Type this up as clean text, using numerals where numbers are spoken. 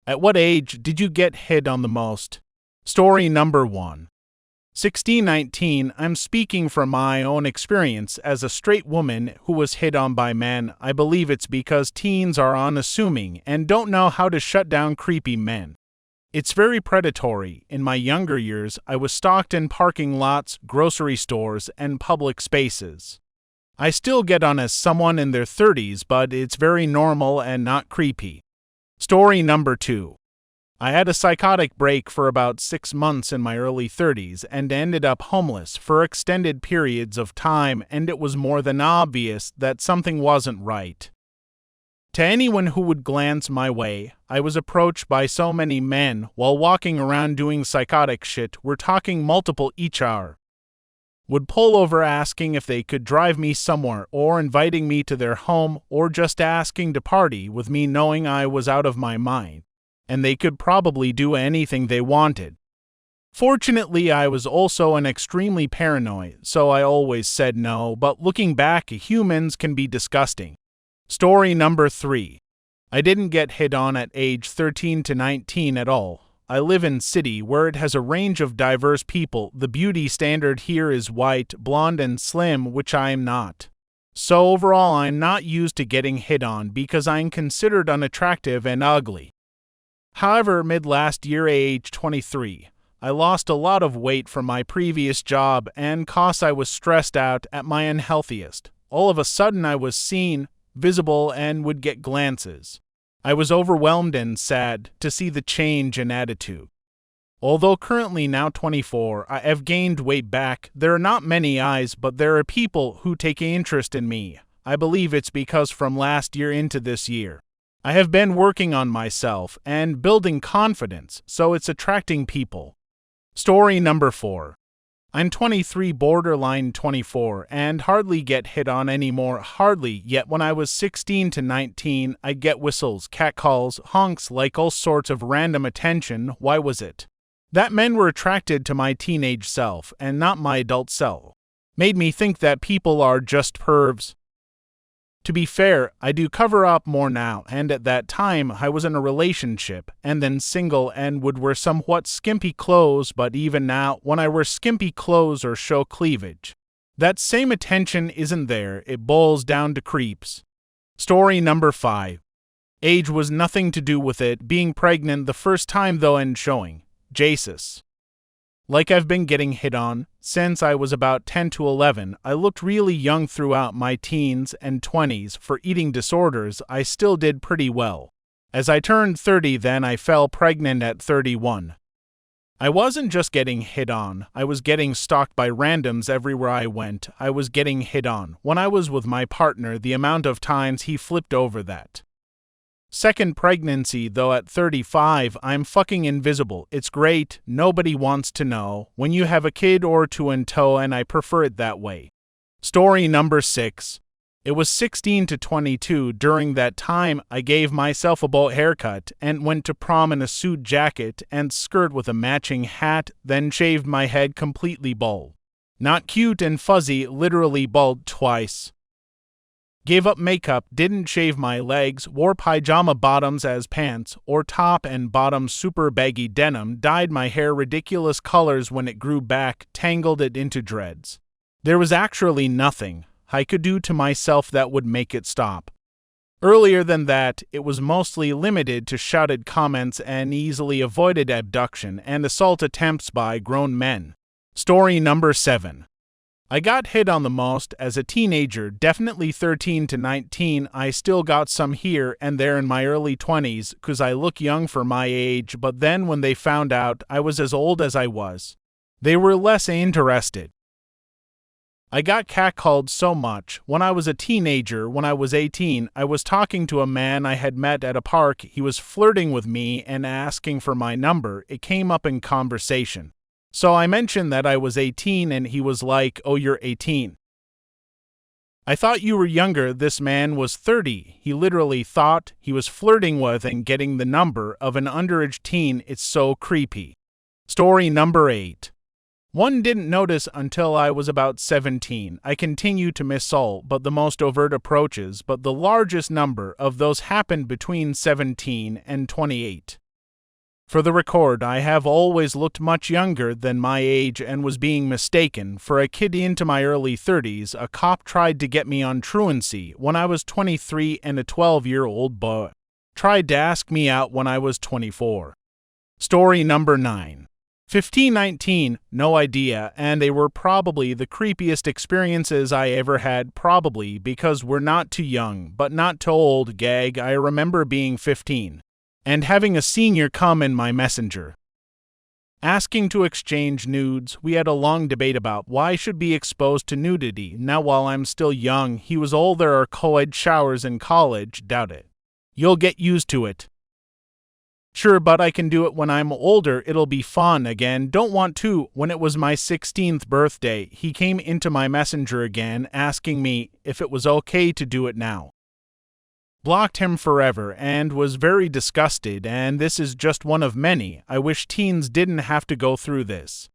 At what age did you get hit on the most? Story number 1. 1619, I'm speaking from my own experience as a straight woman who was hit on by men. I believe it's because teens are unassuming and don't know how to shut down creepy men. It's very predatory. In my younger years, I was stalked in parking lots, grocery stores, and public spaces. I still get on as someone in their 30s, but it's very normal and not creepy. Story number 2. I had a psychotic break for about 6 months in my early 30s and ended up homeless for extended periods of time, and it was more than obvious that something wasn't right. To anyone who would glance my way, I was approached by so many men while walking around doing psychotic shit. We're talking multiple each hour. Would pull over asking if they could drive me somewhere, or inviting me to their home, or just asking to party with me, knowing I was out of my mind, and they could probably do anything they wanted. Fortunately, I was also an extremely paranoid, so I always said no, but looking back, humans can be disgusting. Story number 3. I didn't get hit on at age 13 to 19 at all. I live in a city where it has a range of diverse people. The beauty standard here is white, blonde, and slim, which I am not. So overall, I'm not used to getting hit on because I'm considered unattractive and ugly. However, mid-last year, age 23, I lost a lot of weight from my previous job, and cause I was stressed out at my unhealthiest. All of a sudden I was seen, visible, and would get glances. I was overwhelmed and sad to see the change in attitude. Although currently now 24, I have gained weight back. There are not many eyes, but there are people who take interest in me. I believe it's because from last year into this year, I have been working on myself and building confidence, so it's attracting people. Story number 4. I'm 23, borderline 24, and hardly get hit on anymore, hardly, yet when I was 16 to 19, I'd get whistles, catcalls, honks, like all sorts of random attention. Why was it? That men were attracted to my teenage self and not my adult self. Made me think that people are just pervs. To be fair, I do cover up more now, and at that time I was in a relationship and then single and would wear somewhat skimpy clothes, but even now, when I wear skimpy clothes or show cleavage, that same attention isn't there. It boils down to creeps. Story number 5. Age was nothing to do with it, being pregnant the first time though and showing. Jesus. Like I've been getting hit on since I was about 10 to 11. I looked really young throughout my teens and 20s. For eating disorders, I still did pretty well. As I turned 30, then I fell pregnant at 31. I wasn't just getting hit on, I was getting stalked by randoms everywhere I went. I was getting hit on. When I was with my partner, the amount of times he flipped over that. Second pregnancy, though at 35, I'm fucking invisible. It's great, nobody wants to know when you have a kid or two in tow, and I prefer it that way. Story number 6. It was 16 to 22. During that time, I gave myself a bowl haircut and went to prom in a suit jacket and skirt with a matching hat, then shaved my head completely bald. Not cute and fuzzy, literally bald twice. Gave up makeup, didn't shave my legs, wore pajama bottoms as pants, or top and bottom super baggy denim, dyed my hair ridiculous colors when it grew back, tangled it into dreads. There was actually nothing I could do to myself that would make it stop. Earlier than that, it was mostly limited to shouted comments and easily avoided abduction and assault attempts by grown men. Story number 7. I got hit on the most as a teenager, definitely 13 to 19. I still got some here and there in my early 20s, cause I look young for my age, but then when they found out I was as old as I was, they were less interested. I got catcalled so much when I was a teenager. When I was 18, I was talking to a man I had met at a park. He was flirting with me and asking for my number. It came up in conversation. So I mentioned that I was 18 and he was like, "Oh, you're 18. I thought you were younger." This man was 30. He literally thought he was flirting with and getting the number of an underage teen. It's so creepy. Story number 8. One didn't notice until I was about 17. I continue to miss all but the most overt approaches, but the largest number of those happened between 17 and 28. For the record, I have always looked much younger than my age and was being mistaken for a kid into my early 30s. A cop tried to get me on truancy when I was 23 and a 12-year-old boy tried to ask me out when I was 24. Story number 9. 1519, no idea, and they were probably the creepiest experiences I ever had, probably because we're not too young, but not too old. Gag, I remember being 15. And having a senior come in my messenger, asking to exchange nudes. We had a long debate about why I should be exposed to nudity. Now while I'm still young, he was old. There are co-ed showers in college. Doubt it. You'll get used to it. Sure, but I can do it when I'm older. It'll be fun again. Don't want to. When it was my 16th birthday, he came into my messenger again, asking me if it was okay to do it now. Blocked him forever and was very disgusted, and this is just one of many. I wish teens didn't have to go through this.